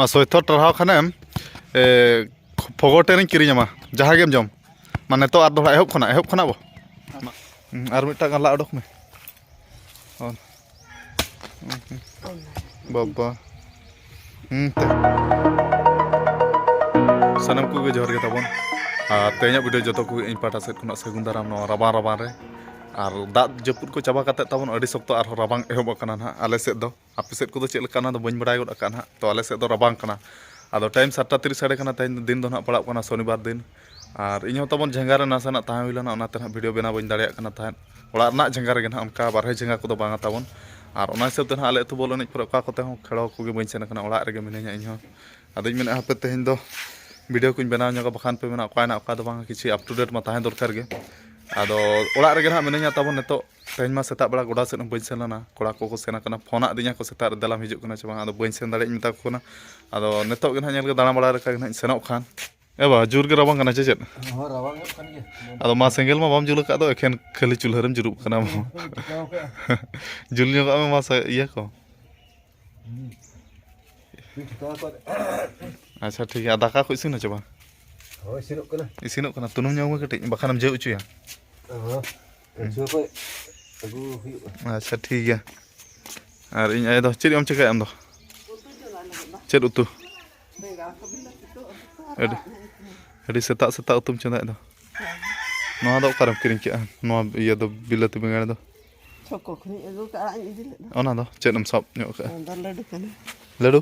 मा सोयथर टरहाव खानेम फगोटेरिं किरिङामा जहाँ गेम जम माने तो आर दोहरा एहब खना बो आर मिटा गाला अडक में बाबा सानम को जोहर गे ताबन तेज वीडियो जो को इन पाटा सेट खुना सगुन दाराम नो रबान रबान रे और दाग जपुर को चाबा काते ताबन अड़ी सप्तो आर रबांग एहब कना ना आले सेट दो आपे सेट को दो चेल कना दो बइन बडाय गड कना तो आले सेट दो रबांग कना आदो टाइम 7:30 साढ़े कना तेज दिन दो ना पड़ा कना शनिवार दिन और इन ताबन झंगारे नासाना ताहे हुइलाना ओना तेना वीडियो बना बइन दाड़िया कना ताहे ओड़ा ना झंगारे गे ना उनका बारहे झंगा को दो बांगा ताबन और ओना हिसाब ते ना आले अतु बोल एनेज पर ओका कोते हो खेड़ो को गे बइन सेन कना ओड़ा रेगे मिनेया इन हो आदोኝ मेना हापे तेज दो वीडियो को बनाव ñoga बखान पे मेना ओका ना ओका दो बांगा किछि अप टू डेट मा ताहे दरकार गे आदो ओड़ा रेगे ना मिनेया ताबन नेतो तेज मा सेता बड़ा गोडा सेन बइन सेनना कोड़ा को सेना कना फोन आदिया को सेता दलाम हिजुक कना छ बांग आदो बइन सेन दाड़े मिता को ना आदो नेतो गे ना ñel गे दाणा बड़ा रेका गे ना सेनो खान एबा जुर गे रबांग कना चेचेत हो रबांग कन गे आदो मा सेंगेल मा बाम जुल का दो एखेन खाली चुल्हारम जुरुब कना जुल ñoga मा इया को अच्छा ठीक है दाका को इसिन चबा हो इसिनोक कना तुनुम ñoga कटे बखानम जे उचुया अच्छा ठीक है और इन आय दो चेद एम चेका एम दो चेद उतु अड़ी सेता सेता उतुम चंदा दो नोआ दो करम किरिं के नोआ इया दो बिलाती बेंगाड़ दो छको खनि एगो का इदि ले ओना दो चेदम सब ñok का लड्डू कना लड्डू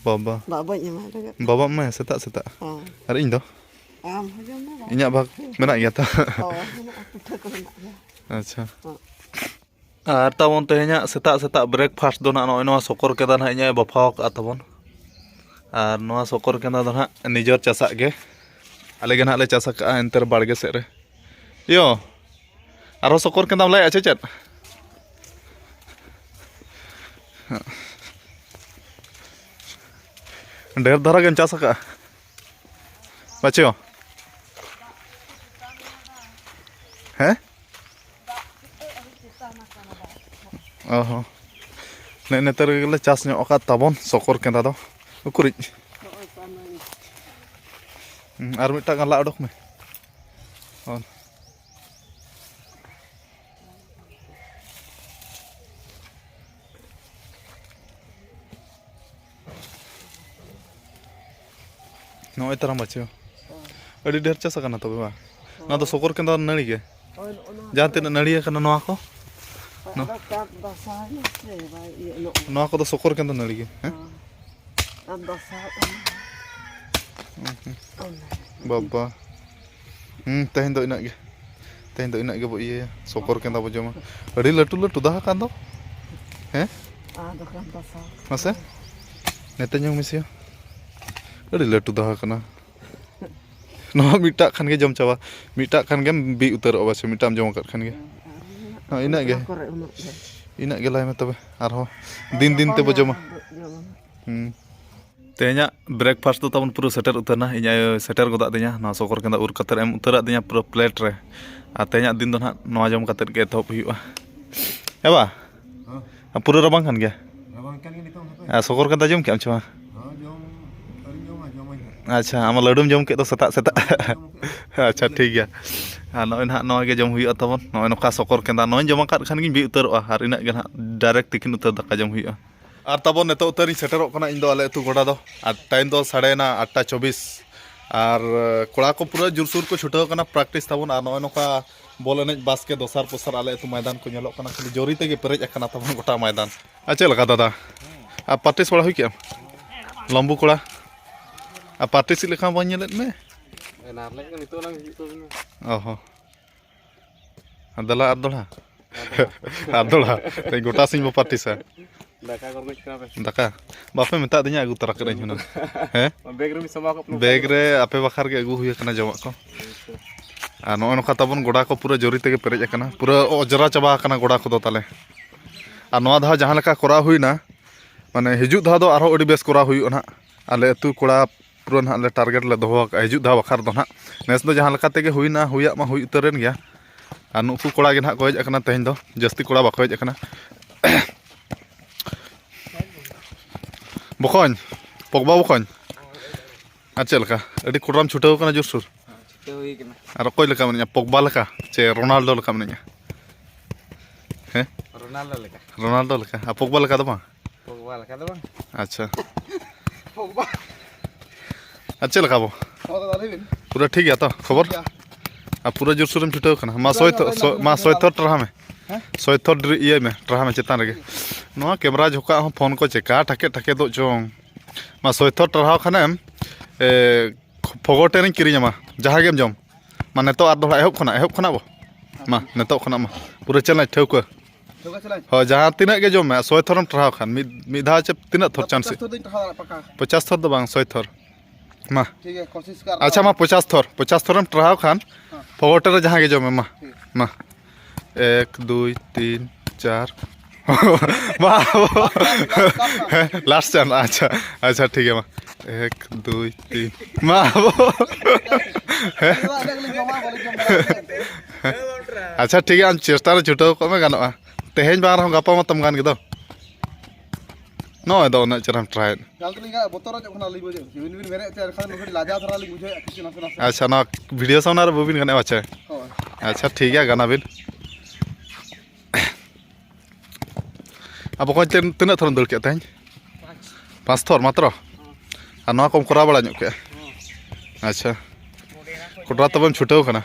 बाबा बाबा मैं सेता सेता और इन दो इन्या भाग मेना गया था अच्छा और ताबन तेहना सेता सेता ब्रेकफास्ट दो ना नोआ सकर केदा ना इन्या बफाव का ताबन और नोआ सकर केदा दो ना निजर चासा गे आले गे ना ले चासा का एंतर बाड़गे सेट रे यो आरो सकर केदा लाई आछे चेत ढेर धारा गेम चासा का बच्चों हैं ओहो नेतर गेले चास ñok का ताबन सकर केदा दो उकुरि आर मिटा गाला अडक में नोय तरह बच्चों अड़ी ढेर चास कना तबे बा ना तो सकर केदा नड़ी गे जहां तीन नड़ी कना नोआ को नोआ को तो सकर केदा नड़ी गे हैं बाबा तेहन दो इना गे बो इया सकर केदा बो जमा अड़ी लटू लटू दाहा कान दो हैं मासे नेते ñong मिसियो अड़ी लटू दाहा कना नोआ मिटा खान गे जम चाबा मिटा खान गे बी उतर अबसे मिटाम जम कर खान गे इना गे लाय में तबे आर हो दिन दिन ते बो जमा तेहना ब्रेकफास्ट तो तबन पूरा सेटर उतरना इना सेटर गोदा दिया ना सकर केदा उर कतर एम उतरा दिया पूरा प्लेट रे आ तेहना दिन दो ना नोआ जम कतर गे तहब हुआ एबा पूरा रबांग खान गे सकर केदा जम के छवा अच्छा आम लड्डूम जम के तो सेता सेता अच्छा ठीक है नॉय ना नॉय गे जम हुआ तबन नॉय नोका सकर केदा नॉय जमा काट खान गिन बी उतरवा और इना गे ना डायरेक्ट तिकिन उतर दाका जम हुआ और तबन नेतो उतरी सेटरों कना इन दो आले अतु गोडा दो और टाइम दो 8:24 और कोड़ा को पूरा जुरसुर को छुटाव कना प्रैक्टिस तबन और नॉय नोका बॉल एनेज बास के दोसार पोसार आले अतु मैदान को नेलो कना खाली जोरी तेगे पेरेज अकना तबन गोटा मैदान अच्छा लगा दादा आ प्रैक्टिस बड़ा हुई के लंबू कोड़ा आ पार्टिस लेखा बन नेलेत में एनार ले नितो लांग हिजु तो ओहो अदला ते गोटा सिंह बो पार्टिसा दाका करने कना पे दाका बापे मेता दिया अगु तरा करे हुना हैं बैग रे समा को बैग रे आपे बखार के अगु हुई कना जमा को आ नो नोका तबन गोडा को पूरा जोरी तेगे पेरेज कना पूरा अजरा चाबा कना गोडा को दो ताले आ नोआ धा जहां लेका करा हुईना माने हिजु धा दो आरो अडी बेस करा हुई ना आले अतु कोड़ा पूरा ना टारगेट ले दोहो हिजु धा बखार दो ना नेस दो जहां लेका तेगे हुईना हुया मा हुई उतरेन गया आ नुकु कोड़ा गे ना को हेज अकना तेहन दो जस्ती कोड़ा बाको hedge अकना बखोन Pogba bukan? Acel kah? Adi kuram chutau kana jursur. Ar okoi leka menanya Pogba leka, ce Ronaldo leka menanya. Heh? Ronaldo leka. Pogba leka tu bang? अच्छा Pogba. अच्छा लगा वो पूरा ठीक है तो खबर अब पूरा जोर शोर में छुट्टा करना माँ सोई थोड़ ट्रहा में सोई थोड़ ये में ट्रहा में चेतान लगे नवा कैमरा झोंका हम फोन को चेका ठके ठके दो चोंग माँ सोई थोड़ ट्रहा खाने फोगोटे नहीं किरी मा जहाँ गेम जम माँ नेतो आर दोला एहब खाना वो माँ नेतो खाना माँ पूरा चलना ठेक हो जहाँ तीन के जम में सोई थोड़म ट्रहा खान मिधा चे तीन थोड़ चांस 50 थोड़ दो बांग सोई थोड़ माँ अच्छा माँ 50 थोड़म ट्रहा खान फोगोटे जहाँ के जम में माँ 1 2 3 4 लास्ट चांस अच्छा अच्छा ठीक है माँ 1 2 3 माँ अच्छा ठीक है हम चेस्टा छुट्टा को में गाना तेहें बार हम गापा मतम गान गिदो नो दो ना चरम ट्राई अच्छा ना वीडियो सामने रे बुबिन गाने अच्छा अच्छा ठीक है गाना बिन अब को तीन थोरन दल के तेहें 5 थोर मात्र और ना कम करा बड़ा के अच्छा कोटरा तबम छुट्टाव कना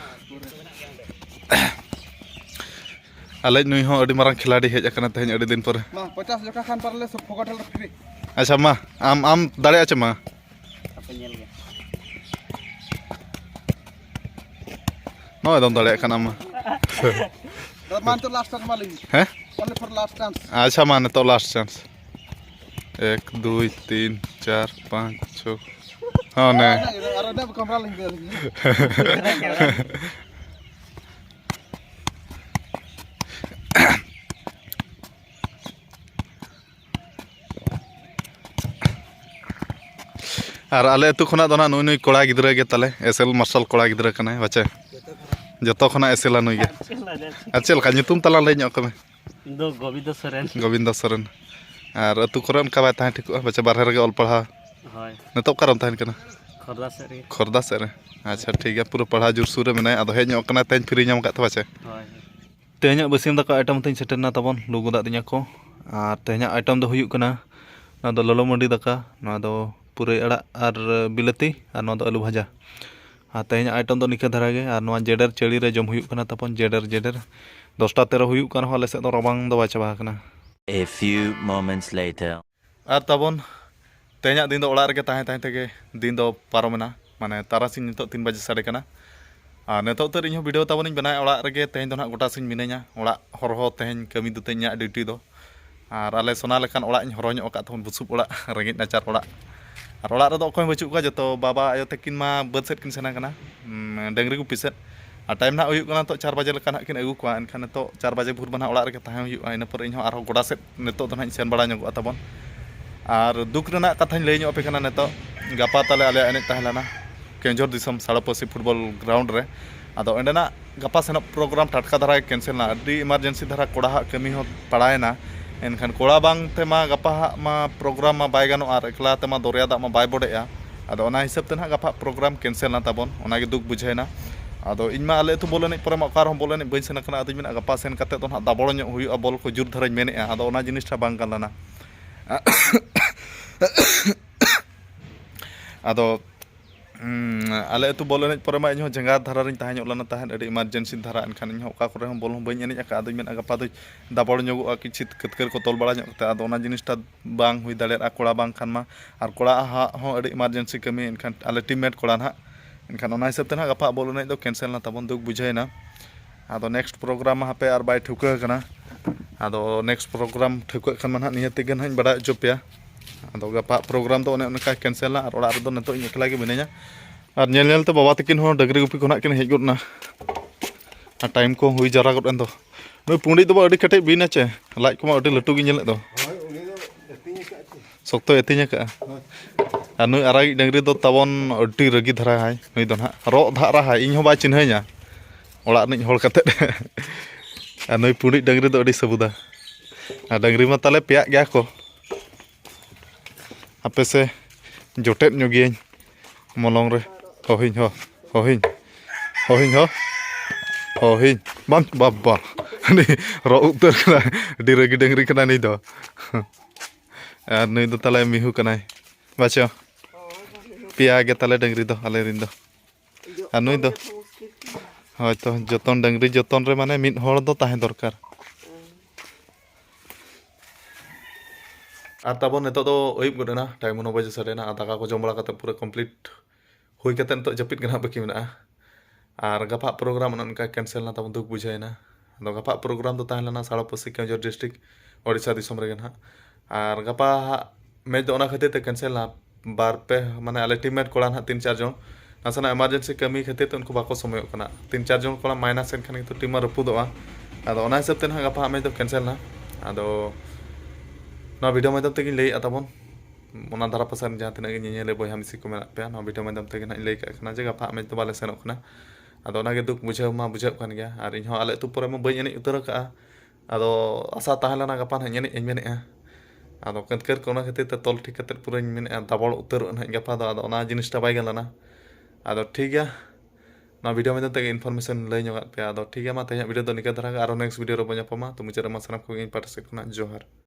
आले नुई हो अडी मारंग खिलाड़ी हेज अकना तेहें अडी दिन पर 50 जका खान परले सब फोगोटल फ्री अच्छा मा आम दाड़े आचे मा नो एकदम दाड़े कना मा मान तो लास्ट चांस मालिंग हैं ओनली फॉर लास्ट चांस अच्छा मान तो लास्ट चांस 1 2 3 4 5 6 हाँ ने अरे ना कैमरा लिंक दे और आले अतु खुना दो ना नुई नुई कोड़ा गिद्रा के ताले एसएल मार्शल कोड़ा गिद्रा कना बच्चे जतो खुना एसएल नुई के अच्छा का nyutum तला ले ᱧᱚᱜ कमे दो गोविंद सरन और अतु करन का बात ठीक बच्चे बारहे रे ऑल पढ़ा हाय नतो करम ताहन कना खरदा से रे अच्छा ठीक है पूरा पढ़ा जुर सुर में अदो हेज ᱧᱚᱜ कना तेन फ्री ᱧᱟᱢ का बच्चे तेहኛ बसिम दका आइटम तीन सेटना तबन लुगु दा दिया को और तेहኛ आइटम दो हुयुक कना ना दो ललो मंडी दका ना दो पुरे अड़ा और बिलाती और ना दो आलू भाजा और तेहኛ आइटम दो निका धरा गे और ना जेडर चेड़ी रे जम हुयुक कना तपन जेडर 10टा 13 हुयुक कना हले से दो रबांग दो बाचा कना A few moments later और तबन तेहኛ दिन दो ओड़ा रे ताहे ताहे तेगे दिन दो पारमना माने तारासिन नितो 3 बजे साड़े कना और नितो तो इन वीडियो तबन बनाए ओड़ा रे तेहñ दो ना गोटा सिन मिनेኛ ओड़ा हरहो तेहñ कमी दो तेहኛ ड्यूटी दो और आले सोना लेकान ओड़ा इन हरो ᱧᱚᱜ का तबन बुसुप ओड़ा रेंगेज नाचार ओड़ा और ओड़ा रे दो कोई बचुक का जतो बाबा आयो तकिन मा बद सेट किन सेना कना डंगरी गुपी सेट और टाइम ना हुयुक कना तो 4 बजे लेकान किन अगु को एनखान तो 4 बजे भोर बना ओड़ा रे ताहे हुयुक इन पर इन आरो गोड़ा सेट नितो तो ना सेन बड़ा ᱧᱚᱜ तबन और दुख रेना कथा लई ᱧᱚᱜ पे कना नितो गापा ताले आले एने ताहलाना केंजोर दिसम साड़ापसी फुटबॉल ग्राउंड रे आदो एंडेना गापा सेना प्रोग्राम टटका धरा कैंसिल ना अडी इमरजेंसी धरा कोड़ा कमी हो पड़ाएना एनखान कोड़ा बांग तेमा गापा मा प्रोग्राम मा बाय गानो आर एकला तेमा दरिया दा मा बाय बडेया आदो ओना हिसाब ते ना गापा प्रोग्राम कैंसिल ना तबन ओना गे दुख बुझाइना आदो इनमा आले तो बोलने पर मा कार हम बोलने बइन सेना कना आदो मिना गापा सेन कते तो ना दाबड़ ᱧᱚᱜ हुयुआ बॉल को जुर धराñ मेनेआ आदो ओना जिनिसटा बांग गालाना आदो आले तो बोल एने पर मा इन जंगा धारा रिन ताहे ᱧᱚᱜ लाना ताहेन अडी इमरजेंसी धारा एनखान इन ओका करे हम बोल हम बइन एने आका आदो मेन गापा दो दाबड़ ᱧᱚᱜᱚᱜᱼᱟ किछि कतकर को तोल बड़ा ᱧᱚᱜ कते आदो ओना जिनिसटा बांग हुई दाड़ेया कोड़ा बांग खान मा और कोड़ा हा हो अडी इमरजेंसी कमी एनखान आले टीममेट कोड़ा ना एनखान ओना हिसाब ते ना गापा बोल एने दो कैंसिल ना तबन दुख बुझाइना आदो नेक्स्ट प्रोग्राम हापे आर बाय ठुका कना आदो नेक्स्ट प्रोग्राम ठुका खान मा नियति गन हन बड़ा जोपिया आदो गापा प्रोग्राम दो ओने उनका कैंसिल ना और ओड़ा रे दो नतो इन एकला गे मिनेया और नेल तो बाबा तकिन हो डगरी गुपी को किन हेज गना और टाइम को हुई जरा गन दो नुई पुंडी दो अडी कटे बिना चे लाइक को अडी लटू गे नेल दो सख्तो एतिnya का और नुई आराई डंगरी दो तबन अडी रगी धरा है नुई दो ना रो धारा है इन हो बा चिन्हैया ओड़ा निज होड़ कते और नुई पुंडी डंगरी दो अडी सबुदा और डंगरी मा ताले पेया गया को आपे से jotet nyogiain molong re hohin ho hohin hohin bam baba ni ro utar kana diragi dengri kana ni do ar nui do tale mihu kana bacho pia ge tale dengri do ale rin do ar nui do hoyto joton dengri joton re mane mid hor do tahen dorkar আর তারপর নিতোগ ᱫᱚ ᱟᱹᱭᱩᱵ ᱜᱚᱫ ᱮᱱᱟ time 9 ᱵᱟᱡᱮ ᱥᱟᱰᱮᱱᱟ ᱟᱨ ᱫᱟᱠᱟ ᱠᱚ ᱡᱚᱢ ᱵᱟᱲᱟ ᱠᱟᱛᱮ ᱯᱩᱨᱟᱹ ᱠᱚᱢᱯᱞᱤᱴ ᱦᱩᱭ ᱠᱟᱛᱮ ᱱᱤᱛᱚᱜ ᱡᱟᱹᱯᱤᱫ ᱜᱮ ᱱᱟᱦᱟᱜ ᱵᱟᱹᱠᱤ ᱢᱮᱱᱟᱜᱼᱟ ᱟᱨ ᱜᱟᱯᱟ ᱯᱨᱳᱜᱨᱟᱢ ᱚᱱᱮ ᱚᱱᱠᱟ ᱠᱮᱱᱥᱮᱞ ᱱᱟ ᱛᱟᱵᱚᱱ ᱫᱩᱠ ᱵᱩᱡᱷᱟᱹᱣᱮᱱᱟ ᱟᱫᱚ ᱜᱟᱯᱟ ᱯᱨᱳᱜᱨᱟᱢ ᱫᱚ ᱛᱟᱦᱮᱸ ᱞᱮᱱᱟ ᱥᱟᱲᱟᱯᱚᱥᱤ ᱠᱮᱣᱡᱷᱳᱨ ᱰᱤᱥᱴᱨᱤᱠ ᱳᱲᱤᱥᱟ ᱫᱤᱥᱚᱢ ᱨᱮᱜᱮ ᱱᱟᱦᱟᱜ ᱟᱨ ᱜᱟᱯᱟ ᱢᱮᱪ ᱫᱚ ᱚᱱᱟ ᱠᱷᱟᱹᱛᱤᱨ ᱛᱮ ᱠᱮᱱᱥᱮᱞ ᱱᱟ ᱵᱟᱨ ᱯᱮ ᱢᱟᱱᱮ ᱟᱞᱮ ᱴᱤᱢᱢᱮᱴ ᱠᱚᱲᱟ ᱱᱟᱦᱟᱜ 3-4 ᱡᱚᱱ ᱱᱟᱥᱮᱱᱟᱜ ᱮᱢᱟᱨᱡᱮᱱᱥᱤ ᱠᱟᱹᱢᱤ ᱠᱷᱟᱹᱛᱤᱨ ᱛᱮ ᱩᱱᱠᱩ ᱵᱟᱠᱚ ᱥᱚᱢᱚᱭᱚᱜ ᱠᱟᱱᱟ 3-4 ᱡᱚᱱ ᱠᱚᱲᱟ ᱢᱟᱭᱱᱟᱥ ᱮᱱ ᱠᱷᱟᱱ ᱜᱮᱛᱚ ᱴᱤᱢ ᱢᱟ ᱨᱟᱹᱯᱩᱫᱚᱜᱼᱟ ᱟᱫᱚ ᱚᱱᱟ ᱦᱤᱥᱟᱹᱵ ᱛᱮ ᱱᱟᱦᱟᱜ ᱜᱟᱯᱟ ᱢᱮᱪ ᱫᱚ ᱠᱮᱱᱥᱮᱞ ᱱᱟ ᱟᱫᱚ ᱱᱚᱣᱟ ᱵᱷᱤᱰᱤᱭᱳ ᱢᱟᱫᱽᱫᱷᱚᱢ ᱛᱮᱜᱤᱧ ᱞᱟᱹᱭᱮᱫ ᱛᱟᱵᱚᱱ ᱚᱱᱟ ᱫᱷᱟᱨᱟ ᱯᱟᱥᱟ ᱡᱟᱦᱟᱸ ᱛᱤᱱᱟᱹᱜ ᱜᱮ ᱧᱮᱧᱮᱞ ᱵᱚᱭᱦᱟ ᱢᱤᱥᱤ ᱠᱚ ᱢᱮᱱᱟᱜ ᱯᱮᱭᱟ ᱱᱚᱣᱟ ᱵᱷᱤᱰᱤᱭᱳ ᱢᱟᱫᱽᱫᱷᱚᱢ ᱛᱮᱜᱮ ᱱᱟᱦᱟᱜ ᱤᱧ ᱞᱟᱹᱭ ᱠᱟᱜ ᱠᱟᱱᱟ ᱡᱮ ᱜᱟᱯᱟ ᱢᱮᱪ ᱫᱚ ᱵᱟᱞᱮ ᱥᱮᱱᱚᱜ ᱠᱟᱱᱟ ᱟᱫᱚ ᱚᱱᱟᱜᱮ ᱫᱩᱠ ᱵᱩᱡᱷᱟᱹᱣ ᱢᱟ ᱵᱩᱡᱷᱟᱹᱜ ᱠᱟᱱ ᱜᱮᱭᱟ ᱟᱨ ᱤᱧ ᱦᱚᱸ ᱟᱞᱮ ᱟᱹᱛᱩ ᱯᱚᱨᱮ ᱢᱟ ᱵᱟᱹᱧ ᱮᱱᱮᱡ ᱩᱛᱟᱹᱨ ᱠᱟᱜᱼᱟ ᱟᱫᱚ ᱟᱥᱟ ᱛᱟᱦᱮᱸ ᱞᱮᱱᱟ ᱜᱟᱯᱟ ᱱᱟᱦᱟᱜ ᱮᱱᱮᱡ ᱤᱧ ᱢᱮᱱᱮᱫᱼᱟ ᱟᱫᱚ ᱠᱟᱹᱛᱠᱟᱹᱨ ᱠᱚ ᱚᱱᱟ ᱠᱷᱟᱹᱛᱤᱨ ᱛᱮ ᱛᱚᱞ ᱴᱷᱤᱠ ᱠᱟᱛᱮ ᱯᱩᱨᱟᱹᱧ ᱢᱮᱱᱮᱫᱼᱟ ᱫᱟᱵᱚᱲ ᱩᱛᱟᱹᱨᱚᱜ ᱱᱟᱦᱟᱜ ᱜᱟᱯᱟ ᱫᱚ ᱟᱫᱚ ᱚᱱᱟ ᱡᱤᱱᱤᱥᱴᱟ ᱵᱟᱭ ᱜᱟᱱ ᱞᱮᱱᱟ ᱟᱫᱚ ᱴᱷᱤक ᱜᱮᱭᱟ ᱱᱚᱣᱟ ᱵᱷᱤᱰᱤᱭᱳ ᱢᱟᱫᱽᱫᱷᱚᱢ ᱛᱮᱜᱮ ᱤᱱᱯᱷᱚᱨᱢᱮᱥᱚᱱ ᱞᱟᱹᱭ ᱧᱚᱜᱟᱫ ᱯᱮᱭᱟ ᱟᱫᱚ ᱴᱷᱤक ᱜᱮᱭᱟ ᱢᱟ ᱛᱮᱦᱮᱧᱟᱜ ᱵᱷᱤᱰᱤᱭᱳ ᱫᱚ ᱱᱤᱝᱠᱟᱹ ᱫᱷᱟᱨᱟ ᱜᱮ ᱟᱨᱚ ᱱᱮᱠᱥᱴ ᱵᱷᱤᱰᱤᱭᱳ ᱨᱮᱵᱚᱱ ᱧᱟᱯᱟᱢᱟ ᱛᱚ ᱢᱩᱪᱟᱹᱫ ᱨᱮᱢᱟ ᱥᱟᱱᱟᱢ ᱠᱚᱜᱮ ᱤᱧ ᱯᱟᱦᱴᱟ ᱥᱮᱫ ᱠᱷᱚᱱᱟᱜ ᱡᱚᱦᱟᱨ